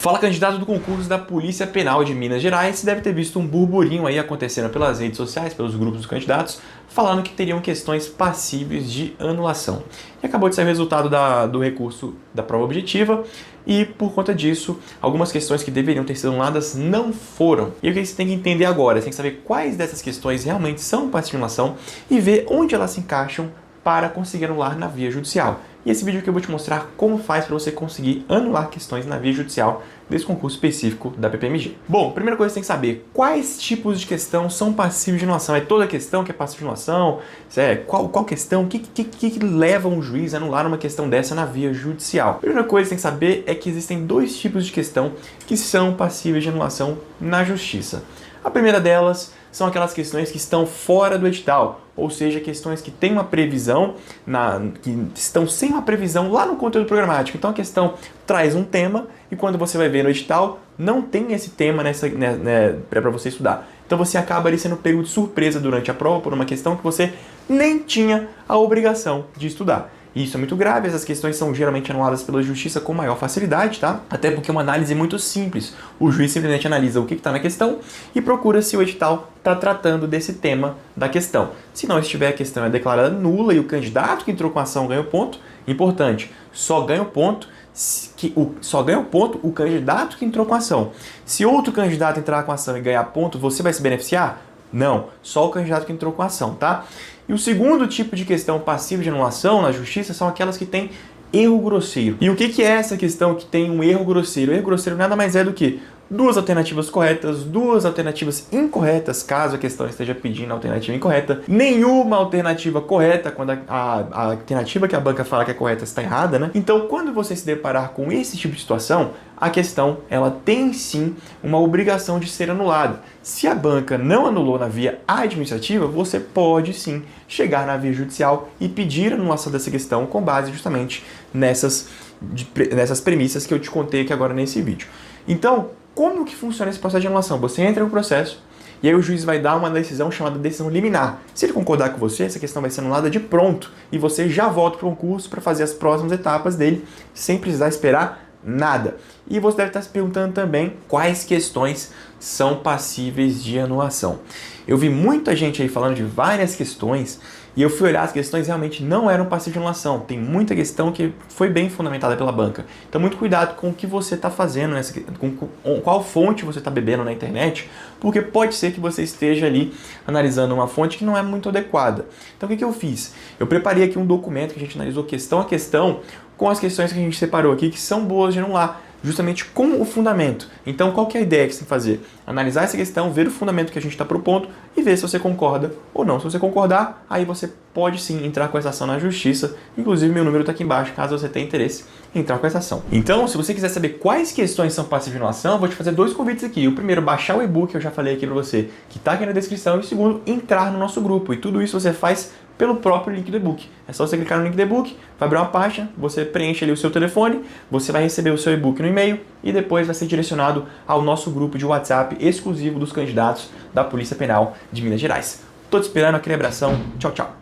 Fala, candidato do concurso da Polícia Penal de Minas Gerais. Você deve ter visto um burburinho aí acontecendo pelas redes sociais, pelos grupos dos candidatos, falando que teriam questões passíveis de anulação. E acabou de sair o resultado do recurso da prova objetiva e, por conta disso, algumas questões que deveriam ter sido anuladas não foram. E o que você tem que entender agora? Você tem que saber quais dessas questões realmente são passíveis de anulação e ver onde elas se encaixam para conseguir anular na via judicial. E esse vídeo aqui eu vou te mostrar como faz para você conseguir anular questões na via judicial desse concurso específico da PPMG. Bom, primeira coisa que você tem que saber, quais tipos de questão são passíveis de anulação? É toda questão que é passível de anulação? Qual questão? O que leva um juiz a anular uma questão dessa na via judicial? A primeira coisa que você tem que saber é que existem dois tipos de questão que são passíveis de anulação na justiça. A primeira delas são aquelas questões que estão fora do edital, ou seja, questões que têm uma previsão, que estão sem uma previsão lá no conteúdo programático. Então a questão traz um tema e quando você vai ver no edital, não tem esse tema para você estudar. Então você acaba ali sendo pego de surpresa durante a prova por uma questão que você nem tinha a obrigação de estudar. E isso é muito grave, essas questões são geralmente anuladas pela justiça com maior facilidade, tá? Até porque é uma análise muito simples. O juiz simplesmente analisa o que está na questão e procura se o edital está tratando desse tema da questão. Se não estiver, a questão é declarada nula e o candidato que entrou com a ação ganha o ponto. Importante, só ganha o ponto o candidato que entrou com a ação. Se outro candidato entrar com a ação e ganhar ponto, você vai se beneficiar? Não, só o candidato que entrou com a ação, tá? E o segundo tipo de questão passiva de anulação na justiça são aquelas que têm erro grosseiro. E o que é essa questão que tem um erro grosseiro? O erro grosseiro nada mais é do que duas alternativas corretas, duas alternativas incorretas, caso a questão esteja pedindo a alternativa incorreta, nenhuma alternativa correta, quando a alternativa que a banca fala que é correta está errada, né? Então, quando você se deparar com esse tipo de situação, a questão, ela tem sim uma obrigação de ser anulada. Se a banca não anulou na via administrativa, você pode sim chegar na via judicial e pedir a anulação dessa questão com base justamente nessas premissas que eu te contei aqui agora nesse vídeo. Então, como que funciona esse processo de anulação? Você entra no processo e aí o juiz vai dar uma decisão chamada decisão liminar. Se ele concordar com você, essa questão vai ser anulada de pronto e você já volta para o concurso para fazer as próximas etapas dele sem precisar esperar nada. E você deve estar se perguntando também quais questões são passíveis de anulação. Eu vi muita gente aí falando de várias questões e eu fui olhar, as questões realmente não eram passíveis de anulação. Tem muita questão que foi bem fundamentada pela banca. Então muito cuidado com o que você está fazendo, com qual fonte você está bebendo na internet, porque pode ser que você esteja ali analisando uma fonte que não é muito adequada. Então o que eu fiz? Eu preparei aqui um documento que a gente analisou questão a questão com as questões que a gente separou aqui, que são boas de anular, justamente com o fundamento. Então, qual que é a ideia que você tem que fazer? Analisar essa questão, ver o fundamento que a gente está propondo e ver se você concorda ou não. Se você concordar, aí você pode sim entrar com essa ação na justiça. Inclusive, meu número está aqui embaixo, caso você tenha interesse em entrar com essa ação. Então, se você quiser saber quais questões são passíveis de anulação, eu vou te fazer dois convites aqui. O primeiro, baixar o e-book, que eu já falei aqui para você, que está aqui na descrição. E o segundo, entrar no nosso grupo. E tudo isso você faz pelo próprio link do e-book. É só você clicar no link do e-book, vai abrir uma página, você preenche ali o seu telefone, você vai receber o seu e-book no e-mail e depois vai ser direcionado ao nosso grupo de WhatsApp exclusivo dos candidatos da Polícia Penal de Minas Gerais. Tô te esperando, aquele abração, tchau, tchau.